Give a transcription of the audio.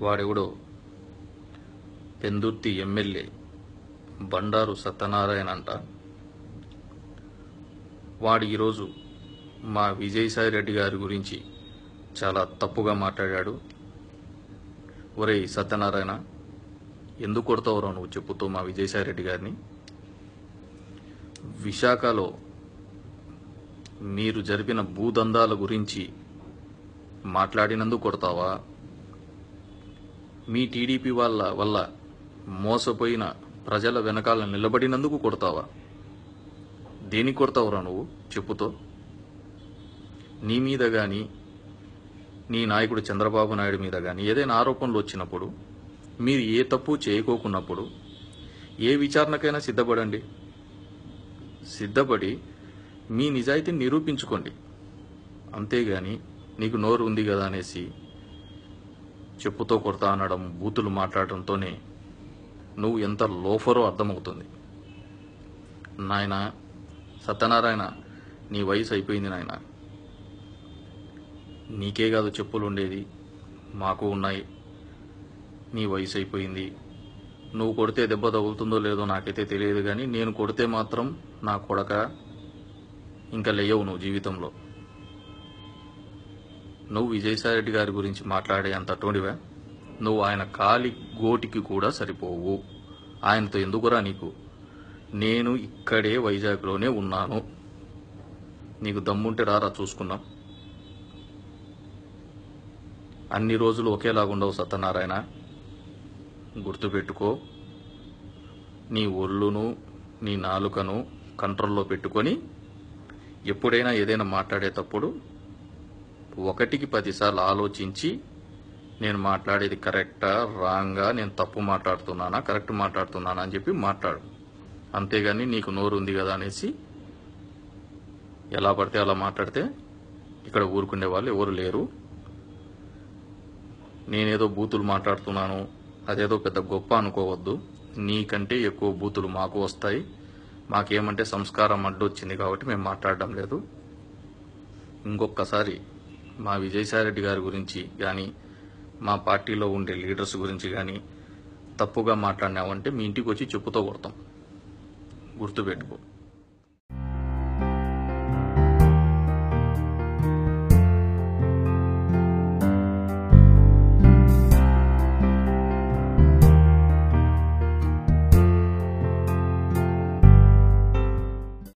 వాడెవడో పెందుర్తి ఎమ్మెల్యే బండారు సత్యనారాయణ అంట. వాడు ఈరోజు మా విజయసాయి రెడ్డి గారి గురించి చాలా తప్పుగా మాట్లాడాడు. ఒరేయ్ సత్యనారాయణ, ఎందుకు కొడతావురా నువ్వు చెప్పుతూ మా విజయసాయి రెడ్డి గారిని? విశాఖలో మీరు జరిపిన భూదందాల గురించి మాట్లాడినందుకు కొడతావా? మీ టీడీపీ వల్ల మోసపోయిన ప్రజల వెనకాల నిలబడినందుకు కొడతావా? దేనికి కొడతావురా నువ్వు చెప్పుతో? నీ మీద కానీ నీ నాయకుడు చంద్రబాబు నాయుడు మీద కానీ ఏదైనా ఆరోపణలు వచ్చినప్పుడు మీరు ఏ తప్పు చేయకోకున్నప్పుడు ఏ విచారణకైనా సిద్ధపడి మీ నిజాయితీని నిరూపించుకోండి. అంతేగాని నీకు నోరు ఉంది కదా అనేసి చెప్పుతో కొడతా అనడం, బూతులు మాట్లాడడంతోనే నువ్వు ఎంత లోఫరో అర్థమవుతుంది. నాయన సత్యనారాయణ, నీ వయసు అయిపోయింది నాయన. నీకే కాదు చెప్పులు ఉండేది, మాకు ఉన్నాయి. నీ వయసు అయిపోయింది. నువ్వు కొడితే దెబ్బ తగులుతుందో లేదో నాకైతే తెలియదు, కానీ నేను కొడితే మాత్రం నా కొడక ఇంకా లేయవు నువ్వు జీవితంలో. నువ్వు విజయసాయి రెడ్డి గారి గురించి మాట్లాడే అంత అటువంటివా? నువ్వు ఆయన కాలి గోటికి కూడా సరిపోవు. ఆయనతో ఎందుకురా నీకు? నేను ఇక్కడే వైజాగ్లోనే ఉన్నాను. నీకు దమ్ముంటే రారా చూసుకుందాం. అన్ని రోజులు ఒకేలాగుండవు సత్యనారాయణ, గుర్తుపెట్టుకో. నీ ఒళ్ళును నీ నాలుకను కంట్రోల్లో పెట్టుకొని ఎప్పుడైనా ఏదైనా మాట్లాడేటప్పుడు 1కి 10 సార్లు ఆలోచించి నేను మాట్లాడేది కరెక్టా రాంగా, నేను తప్పు మాట్లాడుతున్నానా కరెక్ట్ మాట్లాడుతున్నానా అని చెప్పి మాట్లాడు. అంతేగాని నీకు నోరు ఉంది కదా అనేసి ఎలా పడితే అలా మాట్లాడితే ఇక్కడ ఊరుకునే వాళ్ళు ఎవరు లేరు. నేనేదో బూతులు మాట్లాడుతున్నాను అదేదో పెద్ద గొప్ప అనుకోవద్దు. నీకంటే ఎక్కువ బూతులు మాకు వస్తాయి. మాకేమంటే సంస్కారం అడ్డొచ్చింది కాబట్టి మేము మాట్లాడడం లేదు. ఇంకొకసారి మా విజయసాయి రెడ్డి గారి గురించి కానీ మా పార్టీలో ఉండే లీడర్స్ గురించి కానీ తప్పుగా మాట్లాడినావంటే మీ ఇంటికి వచ్చి చెప్పుతో కొడతాం. గుర్తుపెట్టుకో.